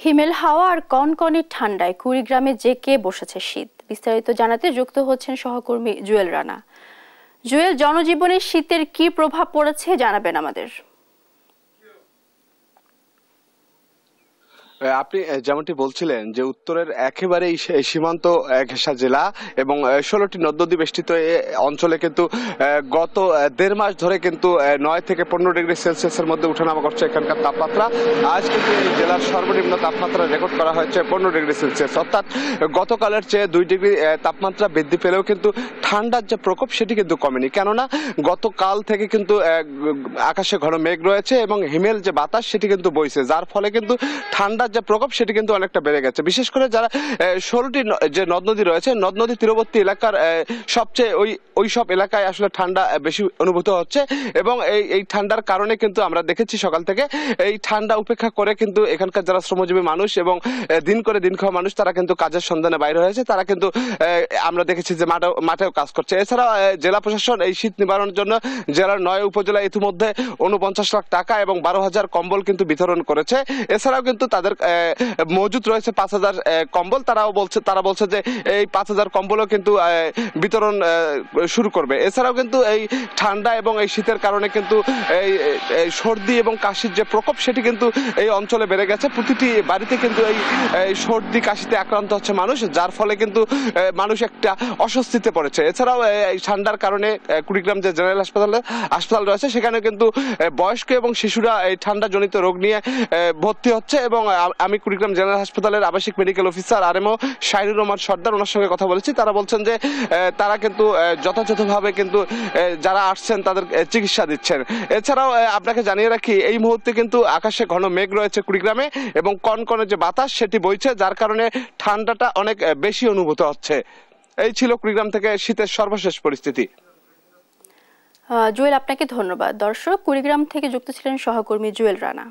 হিমেল হাওয়া আর কনকনে ঠান্ডায় কুড়িগ্রামে জেঁকে বসেছে শীত। বিস্তারিত জানাতে যুক্ত হচ্ছেন সহকর্মী জুয়েল রানা। জুয়েল, জনজীবনে শীতের কি প্রভাব পড়েছে জানাবেন আমাদের। আপনি যেমনটি বলছিলেন যে উত্তরের একেবারে সীমান্ত ঘেঁষা জেলা এবং 16টি নদ নদী বেষ্টিত অঞ্চলে কিন্তু গত 1.5 মাস ধরে কিন্তু 9 থেকে 15 ডিগ্রি সেলসিয়াসের মধ্যে উঠানামা করছে এখানকার তাপমাত্রা। আজ কিন্তু এই জেলার সর্বনিম্ন তাপমাত্রা রেকর্ড করা হয়েছে 15 ডিগ্রি সেলসিয়াস, অর্থাৎ গতকালের চেয়ে 2 ডিগ্রি তাপমাত্রা বৃদ্ধি পেলেও কিন্তু ঠান্ডার যে প্রকোপ সেটি কিন্তু কমেনি। কেননা গতকাল থেকে কিন্তু আকাশে ঘন মেঘ রয়েছে এবং হিমেল যে বাতাস সেটি কিন্তু বইছে, যার ফলে কিন্তু ঠান্ডার যে প্রকোপ সেটি কিন্তু অনেকটা বেড়ে গেছে। বিশেষ করে যারা 16টি যে নদ নদী রয়েছে, নদ নদী তীরবর্তী এলাকার সবচেয়ে ওই সব এলাকায় আসলে ঠান্ডা বেশি অনুভূত হচ্ছে এবং এই ঠান্ডার কারণে কিন্তু আমরা দেখেছি সকাল থেকে এই ঠান্ডা উপেক্ষা করে কিন্তু এখানকার যারা শ্রমজীবী মানুষ এবং দিন করে দিন খাওয়া মানুষ তারা কিন্তু কাজের সন্ধানে বাইরে হয়েছে। তারা কিন্তু আমরা দেখেছি যে মাঠেও কাজ করছে। এছাড়া জেলা প্রশাসন এই শীত নিবারণের জন্য জেলার 9 উপজেলায় ইতিমধ্যে 49 লাখ টাকা এবং 12,000 কম্বল কিন্তু বিতরণ করেছে। এছাড়াও কিন্তু তাদের মজুদ রয়েছে 5,000 কম্বল। তারা বলছে যে এই 5,000 কম্বলও কিন্তু বিতরণ শুরু করবে। এছাড়াও কিন্তু এই ঠান্ডা এবং এই শীতের কারণে কিন্তু এই সর্দি এবং কাশির যে প্রকোপ সেটি কিন্তু এই অঞ্চলে বেড়ে গেছে। প্রতিটি বাড়িতে কিন্তু এই সর্দি কাশিতে আক্রান্ত হচ্ছে মানুষ, যার ফলে কিন্তু মানুষ একটা অস্বস্তিতে পড়েছে। এছাড়াও এই ঠান্ডার কারণে কুড়িগ্রাম যে জেনারেল হাসপাতাল রয়েছে সেখানে কিন্তু বয়স্ক এবং শিশুরা এই ঠান্ডা জনিত রোগ নিয়ে ভর্তি হচ্ছে এবং আমি কুড়িগ্রাম জেনারেল হাসপাতালের আবাসিক medical officer RMO Shahinur Rahman Sardar, ওনার সঙ্গে কথা বলেছি। তারা বলছেন যে তারা কিন্তু যথাযথভাবে কিন্তু যারা আসছেন তাদের চিকিৎসা দিচ্ছেন। এছাড়াও আপনাকে জানিয়ে রাখি এই মুহূর্তে কিন্তু আকাশে ঘন মেঘ রয়েছে কুড়িগ্রামে এবং কনকনে যে বাতাস সেটি বইছে, যার কারণে ঠান্ডাটা অনেক বেশি অনুভূত হচ্ছে। এই ছিল কুড়িগ্রাম থেকে শীতের সর্বশেষ পরিস্থিতি। জুয়েল, আপনাকে ধন্যবাদ। দর্শক, কুড়িগ্রাম থেকে যুক্ত ছিলেন সহকর্মী জুয়েল রানা।